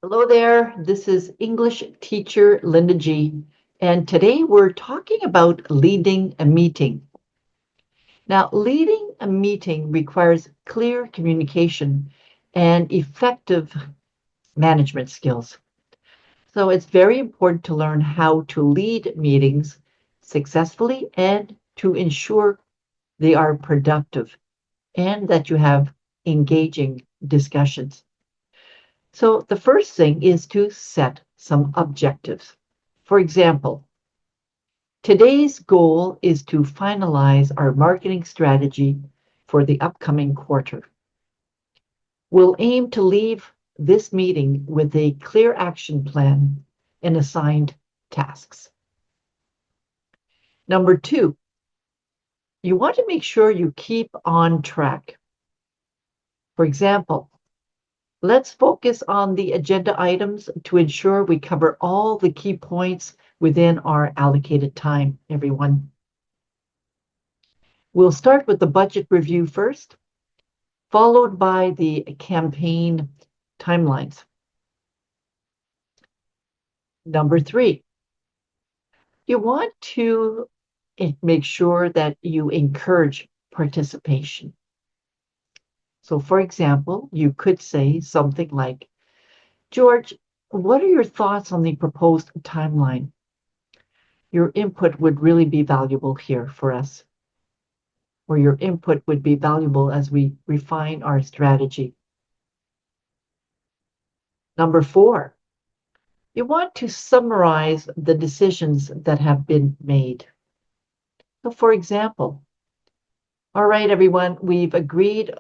Hello there, this is English teacher Linda G. And today we're talking about leading a meeting. Now, leading a meeting requires clear communication and effective management skills. So it's very important to learn how to lead meetings successfully and to ensure they are productive and that you have engaging discussions. So the first thing is to set some objectives. For example, today's goal is to finalize our marketing strategy for the upcoming quarter. We'll aim to leave this meeting with a clear action plan and assigned tasks. Number two, you want to make sure you keep on track. For example, let's focus on the agenda items to ensure we cover all the key points within our allocated time, everyone. We'll start with the budget review first, followed by the campaign timelines. Number three, you want to make sure that you encourage participation. So, for example, you could say something like, George, what are your thoughts on the proposed timeline? Your input would really be valuable here for us, or your input would be valuable as we refine our strategy. Number four, you want to summarize the decisions that have been made. So, for example, all right, everyone, we've agreed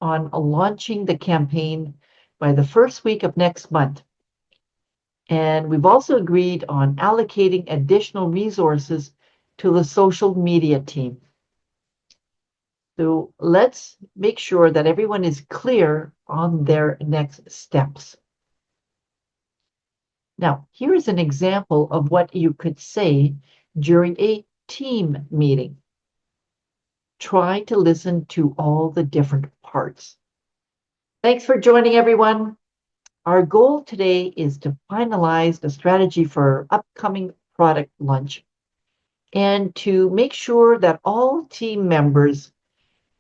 on launching the campaign by the first week of next month. And we've also agreed on allocating additional resources to the social media team. So let's make sure that everyone is clear on their next steps. Now, here is an example of what you could say during a team meeting. Try to listen to all the different parts. Thanks for joining, everyone. Our goal today is to finalize the strategy for our upcoming product launch and to make sure that all team members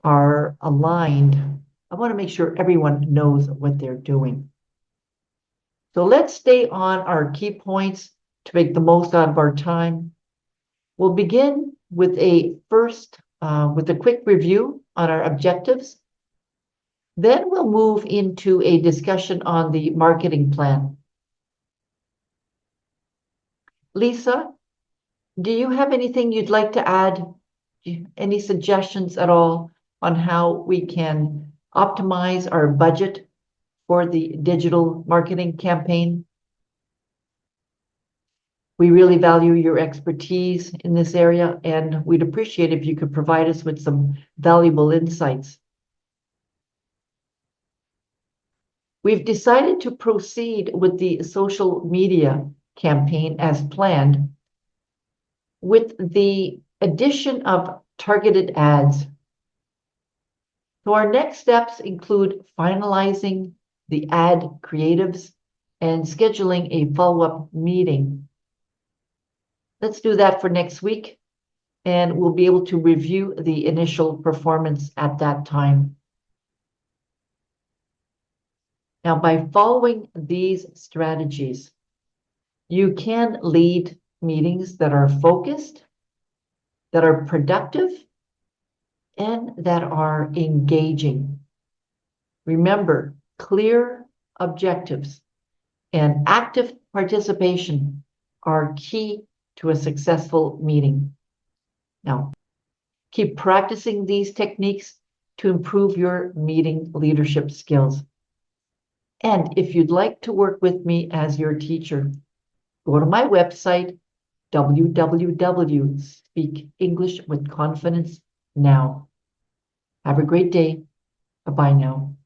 are aligned. I want to make sure everyone knows what they're doing. So let's stay on our key points to make the most out of our time. We'll begin with a quick review on our objectives. Then we'll move into a discussion on the marketing plan. Lisa, do you have anything you'd like to add? Any suggestions at all on how we can optimize our budget for the digital marketing campaign? We really value your expertise in this area, and we'd appreciate if you could provide us with some valuable insights. We've decided to proceed with the social media campaign as planned, with the addition of targeted ads. So our next steps include finalizing the ad creatives and scheduling a follow-up meeting. Let's do that for next week, and we'll be able to review the initial performance at that time. Now, by following these strategies, you can lead meetings that are focused, that are productive, and that are engaging. Remember, clear objectives and active participation are key to a successful meeting. Now, keep practicing these techniques to improve your meeting leadership skills. And if you'd like to work with me as your teacher, go to my website, www.Speak English with Confidence Now. Have a great day. Bye-bye now.